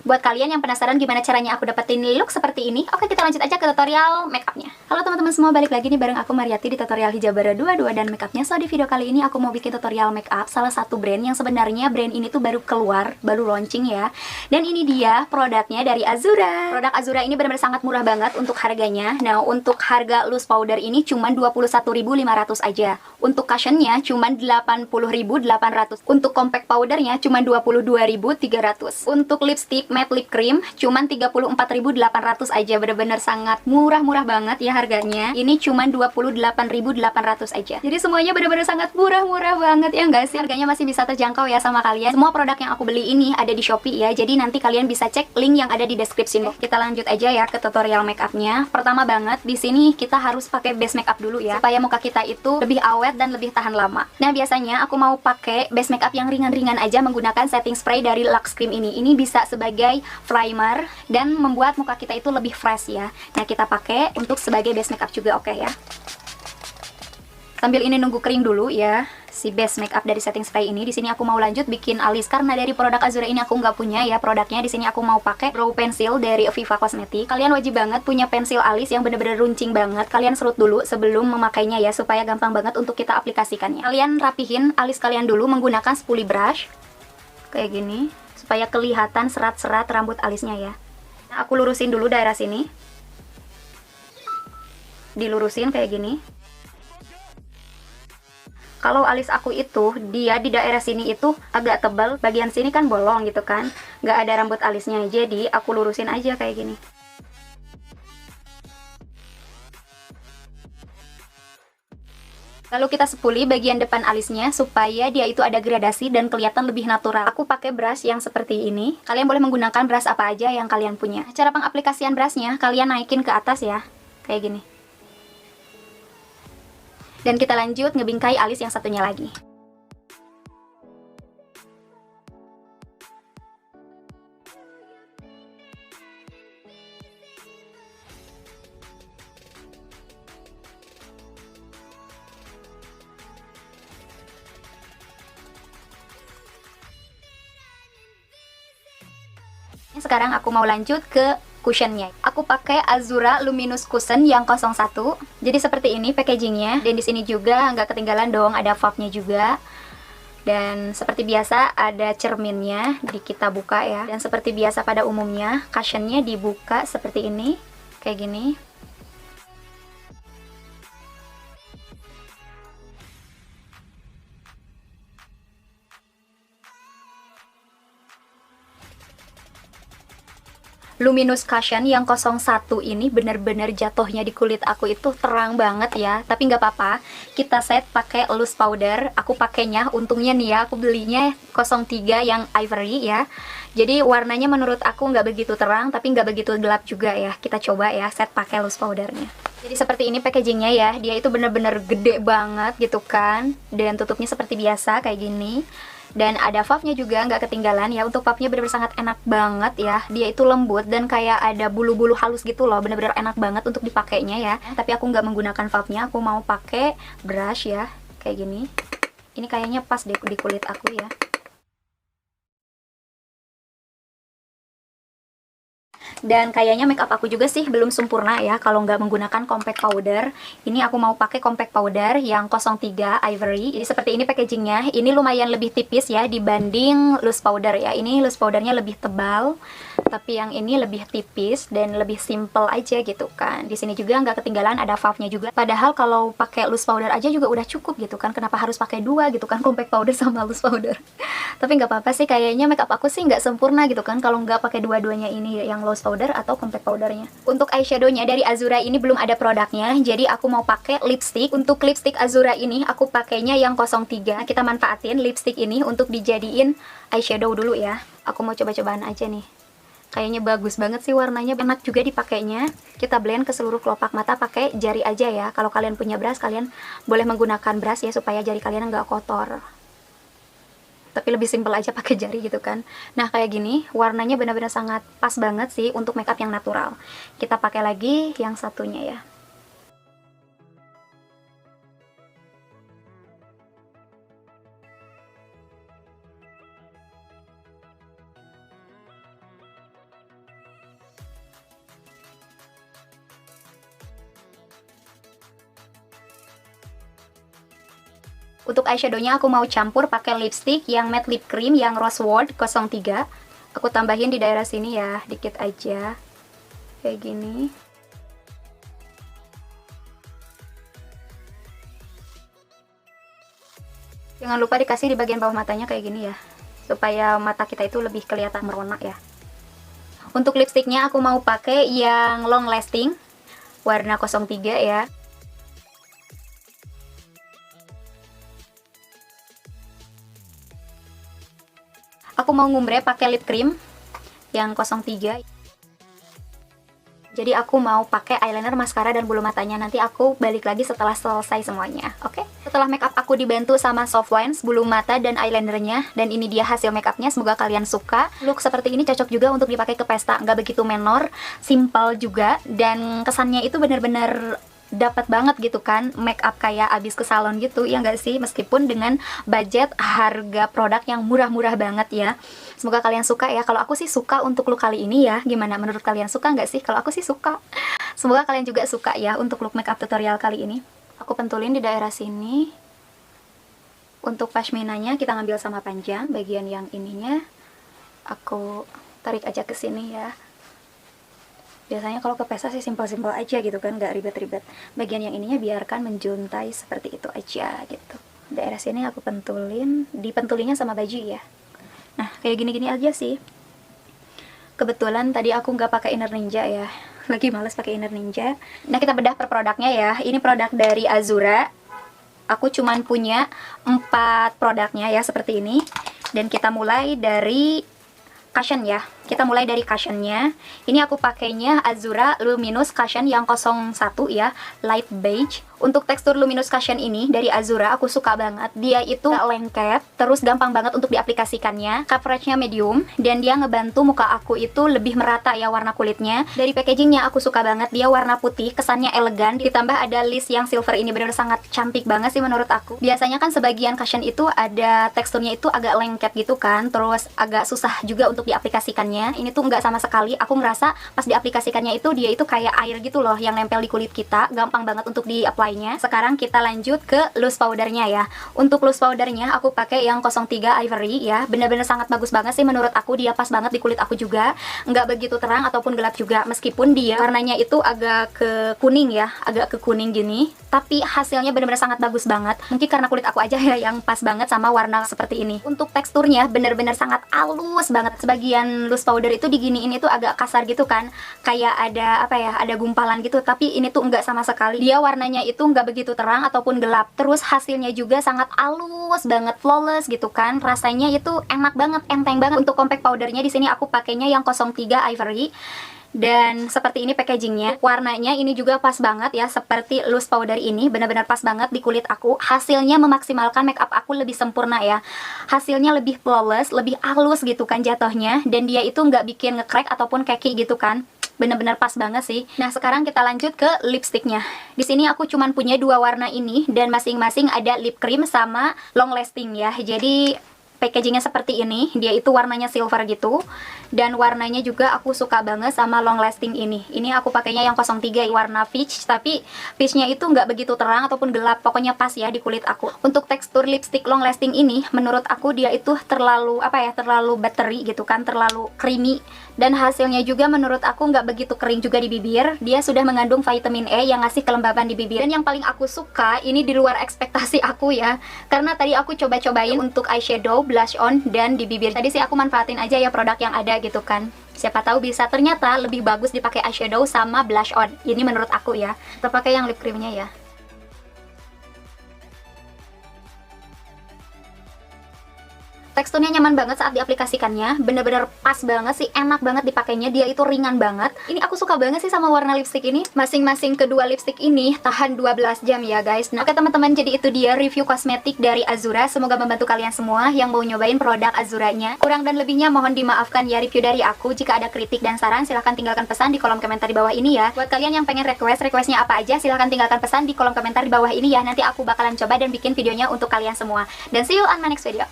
Buat kalian yang penasaran gimana caranya aku dapetin look seperti ini, oke kita lanjut aja ke tutorial makeupnya. Halo teman-teman semua, balik lagi nih bareng aku Mariati di tutorial Hijabara 22 dan makeupnya. So di video kali ini aku mau bikin tutorial makeup salah satu brand yang sebenarnya brand ini tuh baru keluar, baru launching ya. Dan ini dia produknya dari Azura. Produk Azura ini benar-benar sangat murah banget untuk harganya. Nah untuk harga loose powder ini cuma 21.500 aja. Untuk cushionnya cuma 80.800. Untuk compact powdernya cuma 22.300. Untuk lipstick matte lip cream cuman 34.800 aja. Bener-bener sangat murah-murah banget ya harganya. Ini cuman 28.800 aja. Jadi semuanya bener-bener sangat murah-murah banget ya enggak sih? Harganya masih bisa terjangkau ya sama kalian. Semua produk yang aku beli ini ada di Shopee ya. Jadi nanti kalian bisa cek link yang ada di deskripsi nih. Kita lanjut aja ya ke tutorial makeupnya. Pertama banget di sini kita harus pakai base makeup dulu ya, supaya muka kita itu lebih awet dan lebih tahan lama. Nah biasanya aku mau pakai base makeup yang ringan-ringan aja menggunakan setting spray dari Lux Cream ini. Ini bisa sebagai primer dan membuat muka kita itu lebih fresh ya. Nah kita pakai untuk sebagai base makeup juga, oke ya. Sambil ini nunggu kering dulu ya si base makeup dari setting spray ini. Di sini aku mau lanjut bikin alis karena dari produk Azura ini aku nggak punya ya produknya. Di sini aku mau pakai brow pencil dari Viva Cosmetics. Kalian wajib banget punya pensil alis yang bener-bener runcing banget. Kalian serut dulu sebelum memakainya ya supaya gampang banget untuk kita aplikasikannya. Kalian rapihin alis kalian dulu menggunakan spoolie brush kayak gini supaya kelihatan serat-serat rambut alisnya ya. Nah, aku lurusin dulu daerah sini. Dilurusin kayak gini. Kalau alis aku itu, dia di daerah sini itu agak tebal, bagian sini kan bolong gitu kan, nggak ada rambut alisnya, jadi aku lurusin aja kayak gini. Lalu kita spuli bagian depan alisnya supaya dia itu ada gradasi dan kelihatan lebih natural. Aku pakai brush yang seperti ini. Kalian boleh menggunakan brush apa aja yang kalian punya. Cara pengaplikasian brushnya, kalian naikin ke atas ya, kayak gini. Dan kita lanjut ngebingkai alis yang satunya lagi. Sekarang aku mau lanjut ke cushionnya. Aku pakai Azura Luminous Cushion yang 01. Jadi seperti ini packagingnya. Dan di sini juga nggak ketinggalan dong, ada fob-nya juga. Dan seperti biasa ada cerminnya, di kita buka ya. Dan seperti biasa pada umumnya, cushionnya dibuka seperti ini, kayak gini. Luminous Cushion yang 01 ini bener-bener jatuhnya di kulit aku itu terang banget ya. Tapi nggak apa-apa, kita set pakai loose powder. Aku pakainya, untungnya nih ya, aku belinya 03 yang ivory ya. Jadi warnanya menurut aku nggak begitu terang, tapi nggak begitu gelap juga ya. Kita coba ya set pakai loose powdernya. Jadi seperti ini packagingnya ya. Dia itu bener-bener gede banget gitu kan. Dan tutupnya seperti biasa kayak gini. Dan ada puffnya juga, nggak ketinggalan ya. Untuk puffnya bener-bener sangat enak banget ya. Dia itu lembut dan kayak ada bulu-bulu halus gitu loh. Bener-bener enak banget untuk dipakainya ya. Tapi aku nggak menggunakan puffnya, aku mau pakai brush ya, kayak gini. Ini kayaknya pas deh di kulit aku ya. Dan kayaknya makeup aku juga sih belum sempurna ya kalau nggak menggunakan compact powder. Ini aku mau pakai compact powder yang 03 ivory. Jadi seperti ini packagingnya. Ini lumayan lebih tipis ya dibanding loose powder ya. Ini loose powdernya lebih tebal, tapi yang ini lebih tipis dan lebih simple aja gitu kan. Di sini juga nggak ketinggalan ada puffnya juga. Padahal kalau pakai loose powder aja juga udah cukup gitu kan. Kenapa harus pakai dua gitu kan, compact powder sama loose powder? Tapi nggak apa-apa sih, kayaknya makeup aku sih nggak sempurna gitu kan kalau nggak pakai dua-duanya ini, yang loose powder atau compact powdernya. Untuk eyeshadownya dari Azura ini belum ada produknya, jadi aku mau pakai lipstick. Untuk lipstick Azura ini aku pakainya yang 03. Kita manfaatin lipstick ini untuk dijadiin eyeshadow dulu ya. Aku mau coba-cobaan aja nih. Kayaknya bagus banget sih warnanya, enak juga dipakainya. Kita blend ke seluruh kelopak mata pakai jari aja ya. Kalau kalian punya brush, kalian boleh menggunakan brush ya supaya jari kalian nggak kotor. Tapi lebih simpel aja pakai jari gitu kan. Nah kayak gini, warnanya benar-benar sangat pas banget sih untuk makeup yang natural. Kita pakai lagi yang satunya ya. Untuk eyeshadownya aku mau campur pakai lipstick yang matte lip cream yang Rosewood 03. Aku tambahin di daerah sini ya, dikit aja. Kayak gini. Jangan lupa dikasih di bagian bawah matanya kayak gini ya, supaya mata kita itu lebih kelihatan merona ya. Untuk lipstiknya aku mau pakai yang long lasting warna 03 ya. Aku mau ngumbre pakai lip cream yang 03. Jadi aku mau pakai eyeliner, maskara, dan bulu matanya. Nanti aku balik lagi setelah selesai semuanya, oke? Setelah makeup aku dibantu sama soft lines, bulu mata, dan eyelinernya, dan ini dia hasil makeupnya. Semoga kalian suka. Look seperti ini cocok juga untuk dipakai ke pesta, nggak begitu menor, simple juga, dan kesannya itu bener-bener dapat banget gitu kan, make up kayak abis ke salon gitu, ya nggak sih? Meskipun dengan budget harga produk yang murah-murah banget ya. Semoga kalian suka ya. Kalau aku sih suka untuk look kali ini ya. Gimana menurut kalian, suka nggak sih? Kalau aku sih suka. Semoga kalian juga suka ya untuk look make up tutorial kali ini. Aku pentulin di daerah sini. Untuk pashminanya kita ngambil sama panjang, bagian yang ininya aku tarik aja ke sini ya. Biasanya kalau ke pesta sih simpel-simpel aja gitu kan, nggak ribet-ribet. Bagian yang ininya biarkan menjuntai seperti itu aja gitu. Daerah sini aku pentulin, dipentulinya sama baju ya. Nah, kayak gini-gini aja sih. Kebetulan tadi aku nggak pakai inner ninja ya. Lagi males pakai inner ninja. Nah, kita bedah per produknya ya. Ini produk dari Azura. Aku cuman punya 4 produknya ya, seperti ini. Dan kita mulai dari cushion ya. Kita mulai dari cushionnya. Ini aku pakainya Azura Luminous Cushion yang 01 ya, light beige. Untuk tekstur Luminous Cushion ini dari Azura aku suka banget. Dia itu gak lengket, terus gampang banget untuk diaplikasikannya. Coveragenya medium, dan dia ngebantu muka aku itu lebih merata ya warna kulitnya. Dari packagingnya aku suka banget. Dia warna putih, kesannya elegan. Ditambah ada list yang silver ini, bener sangat cantik banget sih menurut aku. Biasanya kan sebagian cushion itu ada teksturnya itu agak lengket gitu kan, terus agak susah juga untuk diaplikasikannya. Ini tuh nggak sama sekali. Aku ngerasa pas diaplikasikannya itu dia itu kayak air gitu loh yang nempel di kulit kita, gampang banget untuk di-apply-nya. Sekarang kita lanjut ke loose powdernya ya. Untuk loose powdernya aku pakai yang 03 Ivory ya. Bener-bener sangat bagus banget sih menurut aku. Dia pas banget di kulit aku juga, nggak begitu terang ataupun gelap juga, meskipun dia warnanya itu agak ke kuning ya, agak ke kuning gini, tapi hasilnya bener-bener sangat bagus banget. Mungkin karena kulit aku aja ya yang pas banget sama warna seperti ini. Untuk teksturnya bener-bener sangat halus banget. Sebagian loose powder itu diginiin itu agak kasar gitu kan, kayak ada apa ya, ada gumpalan gitu, tapi ini tuh enggak sama sekali. Dia warnanya itu enggak begitu terang ataupun gelap, terus hasilnya juga sangat halus banget, flawless gitu kan. Rasanya itu enak banget, enteng banget. Untuk compact powdernya di sini aku pakainya yang 03 Ivory. Dan seperti ini packagingnya. Warnanya ini juga pas banget ya, seperti loose powder ini, benar-benar pas banget di kulit aku. Hasilnya memaksimalkan makeup aku lebih sempurna ya. Hasilnya lebih flawless, lebih halus gitu kan jatuhnya. Dan dia itu nggak bikin nge-crack ataupun keki gitu kan. Bener-bener pas banget sih. Nah, sekarang kita lanjut ke lipsticknya. Di sini aku cuman punya 2 warna ini, dan masing-masing ada lip cream sama long lasting ya. Jadi packagingnya seperti ini. Dia itu warnanya silver gitu, dan warnanya juga aku suka banget sama long lasting ini. Ini aku pakainya yang 03 warna peach, tapi peachnya itu nggak begitu terang ataupun gelap, pokoknya pas ya di kulit aku. Untuk tekstur lipstick long lasting ini menurut aku dia itu terlalu apa ya, terlalu buttery gitu kan, terlalu creamy, dan hasilnya juga menurut aku nggak begitu kering juga di bibir. Dia sudah mengandung vitamin E yang ngasih kelembaban di bibir. Dan yang paling aku suka, ini di luar ekspektasi aku ya, karena tadi aku coba-cobain untuk eyeshadow, blush on, dan di bibir. Tadi sih aku manfaatin aja ya produk yang ada gitu kan. Siapa tahu bisa, ternyata lebih bagus dipakai eyeshadow sama blush on. Ini menurut aku ya. Kita pakai yang lip creamnya ya. Teksturnya nyaman banget saat diaplikasikannya, bener-bener pas banget sih, enak banget dipakainya, dia itu ringan banget. Ini aku suka banget sih sama warna lipstick ini. Masing-masing kedua lipstick ini tahan 12 jam ya guys. Nah, oke teman-teman, jadi itu dia review kosmetik dari Azura. Semoga membantu kalian semua yang mau nyobain produk Azuranya. Kurang dan lebihnya mohon dimaafkan ya review dari aku. Jika ada kritik dan saran, silahkan tinggalkan pesan di kolom komentar di bawah ini ya. Buat kalian yang pengen requestnya apa aja, silahkan tinggalkan pesan di kolom komentar di bawah ini ya. Nanti aku bakalan coba dan bikin videonya untuk kalian semua. Dan see you on my next video.